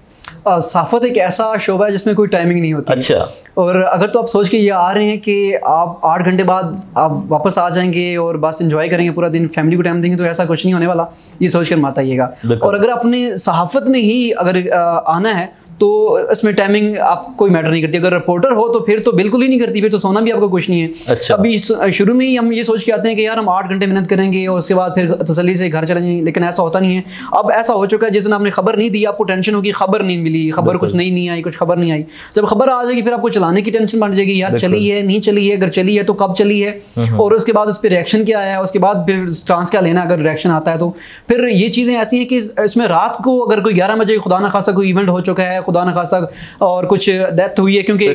सहाफ़त एक ऐसा शोबा है जिसमें कोई टाइमिंग नहीं होती। अच्छा। और अगर तो आप सोच के ये आ रहे हैं कि आप 8 घंटे बाद आप वापस आ जाएंगे और बस एंजॉय करेंगे पूरा दिन, फैमिली को टाइम देंगे, तो ऐसा कुछ नहीं होने वाला, ये सोच कर मत आइएगा। और अगर अपने सहाफ़त में ही अगर आना है तो इसमें टाइमिंग आप कोई मैटर नहीं करती। अगर रिपोर्टर हो तो फिर तो बिल्कुल ही नहीं करती, फिर तो सोना भी आपको कुछ नहीं है। अच्छा। अभी शुरू में ही हम ये सोच के आते हैं कि यार हम 8 घंटे मेहनत करेंगे और उसके बाद फिर तसल्ली से घर चले जाएंगे, लेकिन ऐसा होता नहीं है। अब ऐसा हो चुका है जिस दिन आपने खबर नहीं दी आपको टेंशन होगी, खबर नहीं मिली, खबर कुछ नहीं आई, कुछ खबर नहीं आई। जब खबर आ जाएगी फिर आपको चलाने की टेंशन बढ़ जाएगी, यार चली है नहीं चली है, अगर चली है तो कब चली है, और उसके बाद उस पर रिएक्शन क्या आया, उसके बाद फिर स्टांस क्या लेना अगर रिएक्शन आता है तो। फिर ये चीज़ें ऐसी हैं कि इसमें रात को अगर कोई 11 बजे खुदा न खास्ता कोई इवेंट हो चुका है, खुदा न खास्ता और कुछ डेथ हुई है, क्योंकि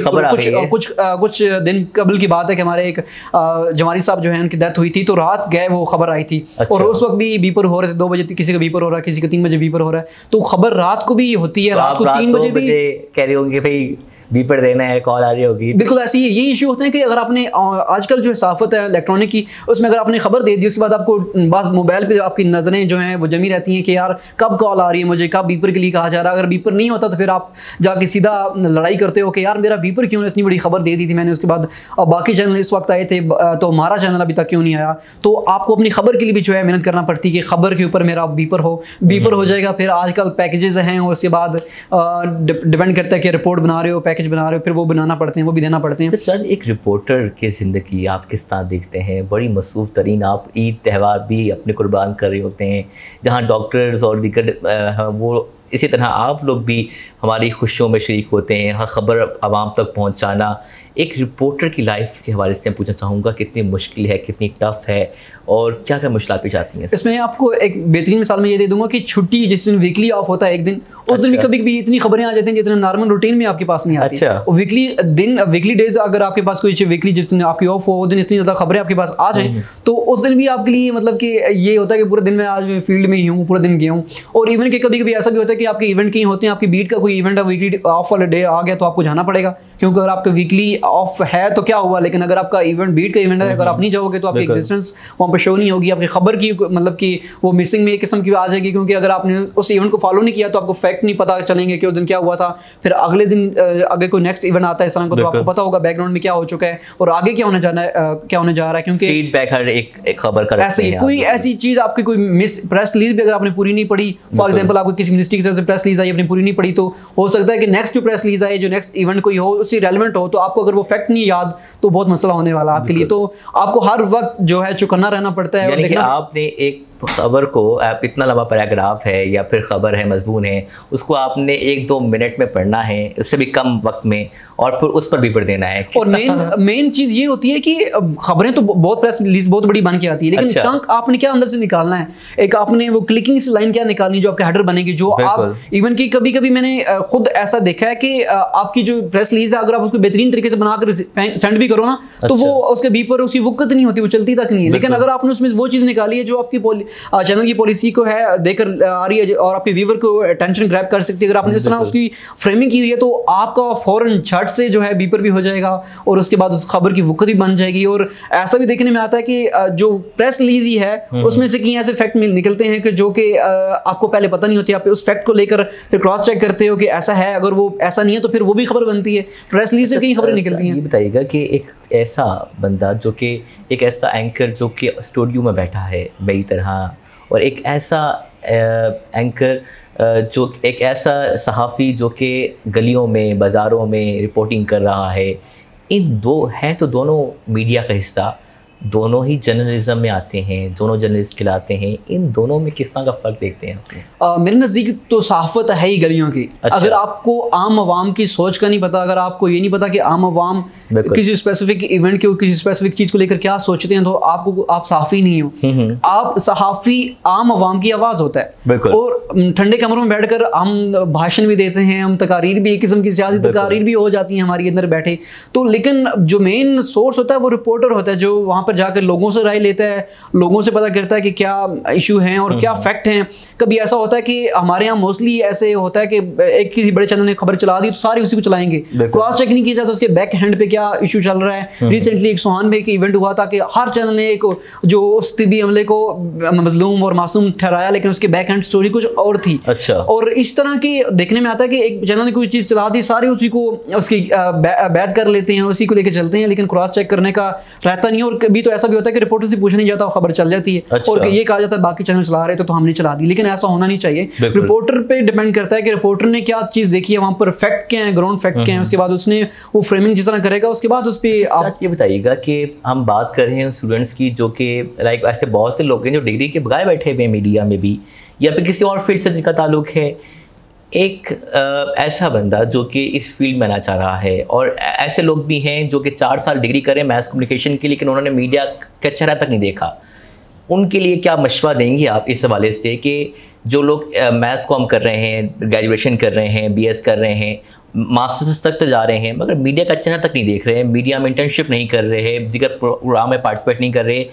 कुछ दिन कबल की बात है कि हमारे एक जवानी साहब जो है उनकी डेथ हुई थी, तो रात गए वो खबर आई थी। अच्छा। और उस वक्त भी बीपर हो रहे थे, 2 बजे किसी का बीपर हो रहा है, किसी का 3 बजे बीपर हो रहा है, तो खबर रात को भी होती है। रात को 3 बजे भी कह रहे होंगे भाई बीपर देना है, कॉल आ रही होगी। बिल्कुल ऐसी ये इशू होते हैं कि अगर आपने आजकल जो सहाफ़त है इलेक्ट्रॉनिक की, उसमें अगर आपने खबर दे दी उसके बाद आपको बस मोबाइल पे आपकी नज़रें जो हैं वो जमी रहती हैं कि यार कब कॉल आ रही है मुझे, कब बीपर के लिए कहा जा रहा है। अगर बीपर नहीं होता तो फिर आप जाके सीधा लड़ाई करते हो कि यार मेरा बीपर क्यों इतनी बड़ी खबर दे दी थी मैंने, उसके बाद बाकी चैनल इस वक्त आए थे तो हमारा चैनल अभी तक क्यों नहीं आया। तो आपको अपनी खबर के लिए भी जो है मेहनत करना पड़ती है कि खबर के ऊपर मेरा बीपर हो जाएगा। फिर आजकल पैकेजेस हैं और उसके बाद डिपेंड करता है कि रिपोर्ट बना रहे हो, पैकेज बना रहे हो, फिर वो बनाना पड़ते हैं, वो भी देना पड़ते हैं। सर, एक रिपोर्टर की ज़िंदगी आप किस तरह देखते हैं? बड़ी मसरूफ़ तरीन, आप ईद त्यौहार भी अपने कुर्बान कर रहे होते हैं, जहाँ डॉक्टर्स और दीगर वो इसी तरह आप लोग भी हमारी खुशियों में शरीक होते हैं। हर ख़बर आवाम तक पहुँचाना एक रिपोर्टर की लाइफ के हवाले से मैं पूछना चाहूँगा, कितनी मुश्किल है, कितनी टफ है और क्या क्या मुश्किलात पेश आती हैं? इसमें आपको एक बेहतरीन मिसाल मैं ये दे दूंगा कि छुट्टी जिस दिन वीकली ऑफ होता है एक दिन, उस दिन भी कभी कभी इतनी खबरें आ जाती हैं जितने नॉर्मल रूटीन में आपके पास नहीं आती। और वीकली डेज अगर आपके पास कोई वीकली जिस दिन आपकी ऑफ हो उस दिन इतनी ज़्यादा खबरें आपके पास आ जाएं तो उस दिन भी आपके लिए मतलब कि ये होता है कि पूरे दिन में आज मैं फील्ड में ही हूँ, पूरा दिन गया हूँ। और इवन के कभी कभी ऐसा भी होता है कि आपके इवेंट कहीं होते हैं, आपकी बीट का कोई इवेंट है, वीकली ऑफ वाला डे आ गया तो आपको जाना पड़ेगा, क्योंकि अगर आपका वीकली ऑफ है तो क्या हुआ, लेकिन अगर आपका इवेंट बीट का इवेंट है, अगर आप नहीं जाओगे तो आपकी एग्जिस्टेंस वहाँ पर शो नहीं होगी, आपकी खबर की मतलब कि वो मिसिंग में एक किस्म की आ जाएगी, क्योंकि अगर आपने उस इवेंट को फॉलो नहीं किया तो आपको फैक्ट नहीं पता चलेंगे कि उस दिन क्या हुआ था। फिर अगले दिन अगर कोई नेक्स्ट इवेंट आता है इस तरह को तो आपको पता होगा बैकग्राउंड में क्या हो चुका है और आगे क्या होने जाना है, क्या होने जा रहा है, क्योंकि फीडबैक हर एक खबर का ऐसे कोई ऐसी चीज आपकी कोई मिस प्रेस रिलीज भी अगर आपने पूरी नहीं पढ़ी, फॉर एग्जांपल आपको किसी मिनिस्ट्री की तरफ से प्रेस रिलीज आई, आपने पूरी नहीं पढ़ी, तो हो सकता है कि नेक्स्ट जो प्रेस रिलीज आए, जो नेक्स्ट इवेंट कोई हो उससे रेलेवेंट हो, तो आपको अगर वो फैक्ट नहीं याद तो बहुत मसला होने वाला आपके लिए। तो आपको हर वक्त जो है चौकन्ना रहना पड़ता है। और देखना आपने एक खबर को आप इतना लंबा पैराग्राफ है या फिर खबर है, मजमून है, उसको आपने 1-2 मिनट में पढ़ना है, उससे भी कम वक्त में, और फिर उस पर भी पढ़ देना है। और मेन चीज़ ये होती है कि खबरें तो बहुत प्रेस रिलीज बहुत बड़ी बन के आती है, लेकिन चंक आपने क्या अंदर से निकालना है, एक आपने वो क्लिकिंग से लाइन क्या निकालनी जो आपके हेडर बनेगी, जो आप इवन की कभी कभी मैंने खुद ऐसा देखा है कि आपकी जो प्रेस रिलीज है अगर आप उसको बेहतरीन तरीके से बनाकर सेंड भी करो ना तो वो उसके बी पर उसकी वक़्त नहीं होती, वो चलती तक नहीं है। लेकिन अगर आपने उसमें वो चीज़ निकाली है जो आपकी चैनल की पॉलिसी को है देकर आ रही है और आपके व्यूअर को अटेंशन ग्रैब कर सकती है, अगर आपने इस तरह उसकी फ्रेमिंग की हुई है तो आपका फौरन झट से जो है बीपर भी हो जाएगा और उसके बाद उस खबर की वक़्त भी बन जाएगी। और ऐसा भी देखने में आता है कि जो प्रेस रिलीज ही है उसमें से कई ऐसे फैक्ट निकलते हैं कि जो कि आपको पहले पता नहीं होती, आप उस फैक्ट को लेकर फिर क्रॉस चेक करते हो कि ऐसा है, अगर वो ऐसा नहीं है तो फिर वो भी खबर बनती है। प्रेस रिलीज से कई खबरें निकलती हैं। ये बताइएगा कि एक ऐसा बंदा जो कि एक ऐसा एंकर जो कि स्टूडियो में बैठा है मेरी तरह, और एक ऐसा एंकर जो एक ऐसा सहाफ़ी जो कि गलियों में बाज़ारों में रिपोर्टिंग कर रहा है, इन दो हैं तो दोनों मीडिया का हिस्सा, दोनों ही जर्नलिज्म में आते हैं, दोनों जर्नलिस्ट खिलाते हैं, इन दोनों में किस तरह का फ़र्क देखते हैं? मेरे नज़दीक तो सहाफ़त है ही गलियों की। अच्छा। अगर आपको आम आवाम की सोच का नहीं पता, अगर आपको ये नहीं पता कि आम आवाम किसी स्पेसिफिक इवेंट के किसी स्पेसिफिक चीज़ को लेकर क्या सोचते हैं, तो आप सहाफ़ी नहीं हो। आप सहाफ़ी आम आवाम की आवाज़ होता है और ठंडे कमरों में बैठ कर हम भाषण भी देते हैं, हम तकारीर भी, एक किस्म की सियासी तकारीर भी हो जाती हैं हमारी अंदर बैठे, तो लेकिन जो मेन सोर्स होता है वो रिपोर्टर होता है, जो वहाँ पर जाकर लोगों से राय लेता है, लोगों से पता करता है कि क्या इशू हैं और क्या फैक्ट हैं। कभी ऐसा होता है कि हमारे यहाँ मोस्टली ऐसे होता है कि एक किसी बड़े चैनल ने खबर चला दी तो सारे उसी को चलाएंगे, क्रॉस चेक नहीं किया जाता उसके बैक हैंड पे क्या इशू चल रहा है। रिसेंटली एक सोहान में एक इवेंट हुआ था कि हर चैनल ने एक जो उस तिबी हमले को मजलूम और मासूम ठहराया, लेकिन उसके बैक हैंड स्टोरी कुछ और थी। अच्छा। और इस तरह की देखने में आता है कि एक चैनल ने कोई चीज़ चला दी, सारे उसी को उसकी बैद कर लेते हैं, उसी को लेकर चलते हैं, लेकिन क्रॉस चेक करने का रहता नहीं है। और कभी तो ऐसा भी होता है कि रिपोर्टर से पूछा नहीं जाता, खबर चल जाती है। अच्छा। और ये कहा जाता है बाकी चैनल चला रहे थे तो हमने चला दी, लेकिन ऐसा होना नहीं चाहिए। रिपोर्टर पे डिपेंड करता है कि रिपोर्टर ने क्या चीज़ देखी है, वहाँ पर फैक्ट क्या है, ग्राउंड फैक्ट क्या है, उसके बाद उसने वो फ्रेमिंग जिस तरह करेगा उसके बाद उस पर आप ये बताइएगा कि हम बात कर रहे हैं स्टूडेंट्स की जो कि लाइक ऐसे बहुत से लोग हैं जो डिग्री के बगैर बैठे हुए हैं मीडिया में भी या फिर किसी और फील्ड से जिनका ताल्लुक है, एक ऐसा बंदा जो कि इस फील्ड में आना चाह रहा है, और ऐसे लोग भी हैं जो कि 4 साल डिग्री करें मैथ कम्युनिकेशन की, लेकिन उन्होंने मीडिया का चेहरा तक नहीं देखा। उनके लिए क्या मशवरा देंगे आप इस हवाले से कि जो लोग मैथ्स कॉम कर रहे हैं, ग्रेजुएशन कर रहे हैं, BS कर रहे हैं, मास्टर्स तक तो जा रहे हैं, मगर मीडिया का चेहरा तक नहीं देख रहे हैं, मीडिया में इंटर्नशिप नहीं कर रहे हैं, दीगर प्रोग्राम में पार्टिसिपेट नहीं कर रहे,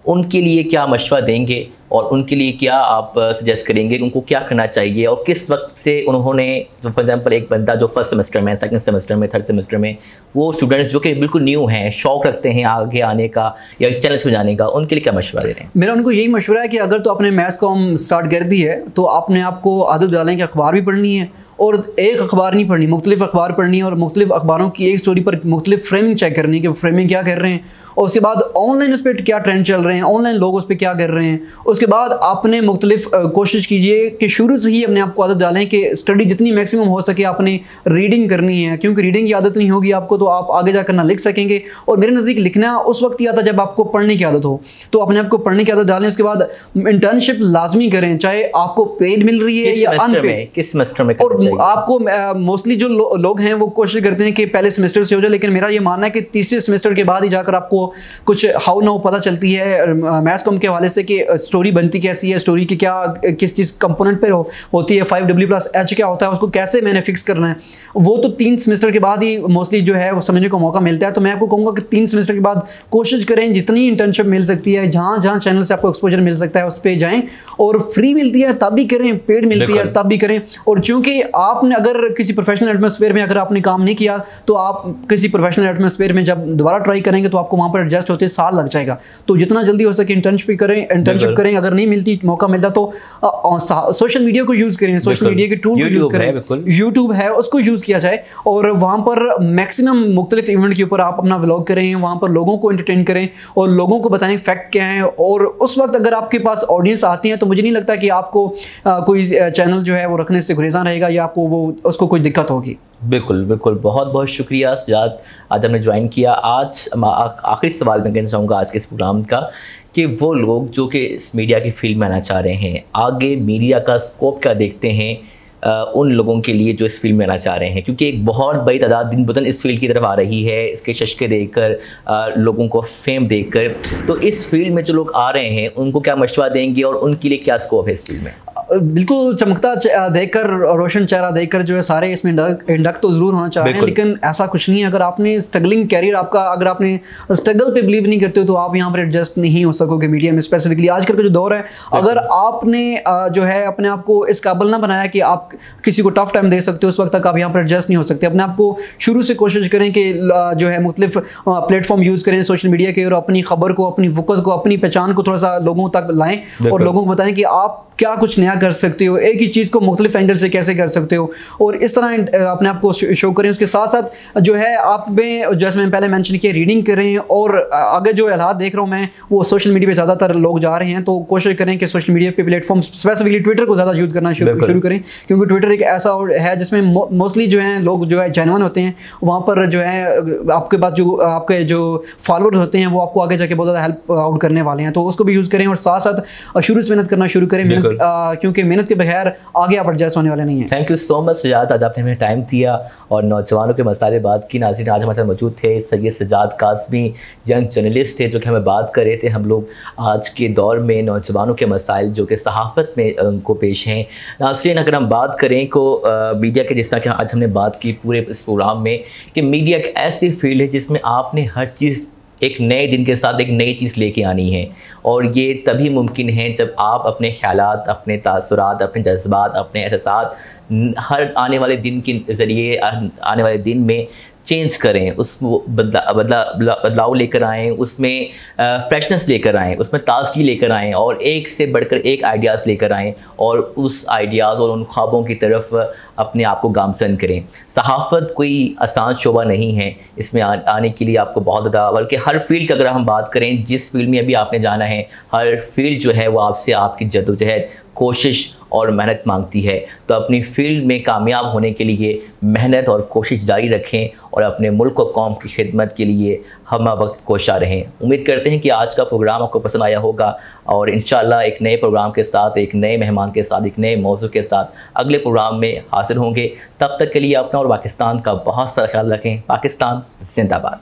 उनके लिए क्या मशवरा देंगे और उनके लिए क्या आप सजेस्ट करेंगे, उनको क्या करना चाहिए और किस वक्त से उन्होंने, फॉर एग्जांपल एक बंदा जो फर्स्ट सेमेस्टर में, सेकंड सेमेस्टर में, थर्ड सेमेस्टर में, वो स्टूडेंट्स जो कि बिल्कुल न्यू हैं, शौक रखते हैं आगे आने का या चैनल्स में जाने का, उनके लिए क्या मशवरा दे रहे हैं? मेरा उनको यही मशवरा है कि अगर तो आपने मैथ्स कॉम स्टार्ट कर दी है तो आपने आपको आदत डालें कि अखबार भी पढ़नी है, और एक अखबार नहीं पढ़नी, मुख्तलिफ अखबार पढ़नी है, और मुख्तलिफ अखबारों की एक स्टोरी पर मुख्तलिफ फ्रेमिंग चेक करनी है कि फ्रेमिंग क्या कर रहे हैं, और उसके बाद ऑनलाइन उस पर क्या ट्रेंड चल रहे हैं, ऑनलाइन लोग उस पर क्या कर रहे हैं, उसके बाद आपने मुख्तलिफ कोशिश कीजिए कि शुरू से ही अपने आप को आदत डालें कि स्टडी जितनी मैक्सिमम हो सके आपने रीडिंग करनी है, क्योंकि रीडिंग की आदत नहीं होगी आपको तो आप आगे जाकर ना लिख सकेंगे। और मेरे नज़दीक लिखना उस वक्त ही आता जब आपको पढ़ने की आदत हो, तो अपने आप को पढ़ने की आदत डालें। उसके बाद इंटर्नशिप लाजमी करें, चाहे आपको पेड मिल रही है या अनपेड। किस सेमेस्टर में? और आपको मोस्टली जो लोग हैं वो कोशिश करते हैं कि पहले सेमेस्टर से हो जाए, लेकिन मेरा ये मानना है कि तीसरे सेमेस्टर के बाद ही जाकर आपको कुछ हाउ नाउ पता चलती है मैथ्स कॉम के हवाले से कि स्टोरी बनती कैसी है, स्टोरी की क्या किस चीज़ कंपोनेंट पर होती है, 5W+H क्या होता है, उसको कैसे मैंने फिक्स करना है, वो तो 3 सेमेस्टर के बाद ही मोस्टली जो है वो समझने को मौका मिलता है। तो मैं आपको कहूँगा कि 3 सेमेस्टर के बाद कोशिश करें जितनी इंटर्नशिप मिल सकती है, जहाँ जहाँ चैनल से आपको एक्सपोजर मिल सकता है उस पर जाएँ। और फ्री मिलती है तब भी करें, पेड मिलती है तब भी करें। और चूँकि आपने अगर किसी प्रोफेशनल एटमॉस्फेयर में अगर आपने काम नहीं किया तो आप किसी प्रोफेशनल एटमॉस्फेयर में जब दोबारा ट्राई करेंगे तो आपको वहाँ पर एडजस्ट होते साल लग जाएगा। तो जितना जल्दी हो सके इंटर्नशिप करें। अगर नहीं मिलती मौका मिलता तो सोशल मीडिया को यूज़ करें, सोशल मीडिया के टूल को यूज़ करें, यूट्यूब है उसको यूज़ किया जाए और वहाँ पर मैक्सिमम मुख्तलिफ इवेंट के ऊपर आप अपना व्लॉग करें, वहाँ पर लोगों को एंटरटेन करें और लोगों को बताएं फैक्ट क्या है। और उस वक्त अगर आपके पास ऑडियंस आती है तो मुझे नहीं लगता कि आपको कोई चैनल जो है वो रखने से गुरेज़ा रहेगा या आपको वो उसको कोई दिक्कत होगी। बिल्कुल बिल्कुल, बहुत बहुत शुक्रिया सजाद, आज हमने ज्वाइन किया। आज आखिरी सवाल मैं कहना चाहूँगा आज के इस प्रोग्राम का कि वो लोग जो कि इस मीडिया की फील्ड में आना चाह रहे हैं, आगे मीडिया का स्कोप क्या देखते हैं उन लोगों के लिए जो इस फील्ड में आना चाह रहे हैं, क्योंकि एक बहुत बड़ी तादाद दिन ब दिन इस फील्ड की तरफ आ रही है, इसके शशके देखकर, लोगों को फेम देखकर। तो इस फील्ड में जो लोग आ रहे हैं उनको क्या मशवरा देंगे और उनके लिए क्या स्कोप है इस फील्ड में? बिल्कुल, चमकता देखकर, रोशन चेहरा देखकर जो है सारे इसमें इंडक्ट तो ज़रूर होना चाह रहे हैं, लेकिन ऐसा कुछ नहीं है। अगर आपने स्ट्रगलिंग कैरियर आपका, अगर आपने स्ट्रगल पे बिलीव नहीं करते हो तो आप यहाँ पर एडजस्ट नहीं हो सकोगे मीडिया में। स्पेसिफिकली आजकल का जो दौर है, अगर आपने जो है अपने आप को इस काबिल ना बनाया कि आप किसी को टफ टाइम दे सकते हो, उस वक्त तक आप यहाँ पर एडजस्ट नहीं हो सकते। अपने आप को शुरू से कोशिश करें कि जो है मुख्तलिफ प्लेटफॉर्म यूज़ करें सोशल मीडिया के और अपनी खबर को, अपनी वक़्त को, अपनी पहचान को थोड़ा सा लोगों तक लाएँ और लोगों को बताएं कि आप क्या कुछ नया कर सकते हो, एक ही चीज़ को मुख्तलिफ एंगल से कैसे कर सकते हो और इस तरह अपने आप को शो करें। उसके साथ साथ जो है आप में, जैसे मैंने पहले मेंशन किया, रीडिंग करें। और आगे जो हालात देख रहा हूँ मैं वो सोशल मीडिया पे ज़्यादातर लोग जा रहे हैं, तो कोशिश करें कि सोशल मीडिया पे प्लेटफॉर्म स्पेसिफिकली ट्विटर को ज़्यादा यूज़ करना शुरू करें, क्योंकि ट्विटर एक ऐसा है जिसमें मोस्टली जो है लोग जो है जेन्युइन होते हैं। वहाँ पर जो है आपके पास जो आपके जो फॉलोअर्स होते हैं वो आपको आगे जाके बहुत ज़्यादा हेल्प आउट करने वाले हैं, तो उसको भी यूज़ करें। और साथ साथ शुरू से मेहनत करना शुरू करें, क्योंकि मेहनत के बगैर आगे आप एडजस्ट होने वाले नहीं हैं। Thank you so much Sajad, आज आपने हमें टाइम दिया और नौजवानों के मसाले बात की। नाज़रीन, आज हमारे साथ मौजूद थे सैयद सजाद काज़मी, यंग जर्नलिस्ट थे जो कि हमें बात कर रहे थे। हम लोग आज के दौर में नौजवानों के मसाइल जो कि सहाफ़त में उनको पेश हैं। नाज़रीन, अगर हम बात करें को मीडिया के, जिस तरह कि आज हमने बात की पूरे इस प्रोग्राम में कि मीडिया एक ऐसी फील्ड है जिसमें आपने हर चीज़ एक नए दिन के साथ एक नई चीज़ लेके आनी है, और ये तभी मुमकिन है जब आप अपने ख्यालात, अपने तासुरात, अपने जज्बात, अपने एहसासात हर आने वाले दिन के ज़रिए, आने वाले दिन में चेंज करें, उसको बदलाव लेकर आएँ, उसमें फ्रेशनेस लेकर आएँ, उसमें ताज़गी लेकर आएँ और एक से बढ़कर एक आइडियाज़ लेकर आएँ और उस आइडियाज़ और उन ख्वाबों की तरफ अपने आप को गामजन करें। सहाफ़त कोई आसान शोबा नहीं है, इसमें आने के लिए आपको बहुत ज़्यादा, बल्कि हर फील्ड की अगर हम बात करें, जिस फील्ड में अभी आपने जाना है, हर फील्ड जो है वो आपसे आपकी जद्दोजहद, कोशिश और मेहनत मांगती है। तो अपनी फील्ड में कामयाब होने के लिए मेहनत और कोशिश जारी रखें और अपने मुल्क और कौम की खिदमत के लिए हम वक्त कोशा रहें। उम्मीद करते हैं कि आज का प्रोग्राम आपको पसंद आया होगा और इंशाल्लाह एक नए प्रोग्राम के साथ, एक नए मेहमान के साथ, एक नए मौजू के साथ अगले प्रोग्राम में हाजिर होंगे। तब तक के लिए अपना और पाकिस्तान का बहुत सारा ख्याल रखें। पाकिस्तान जिंदाबाद।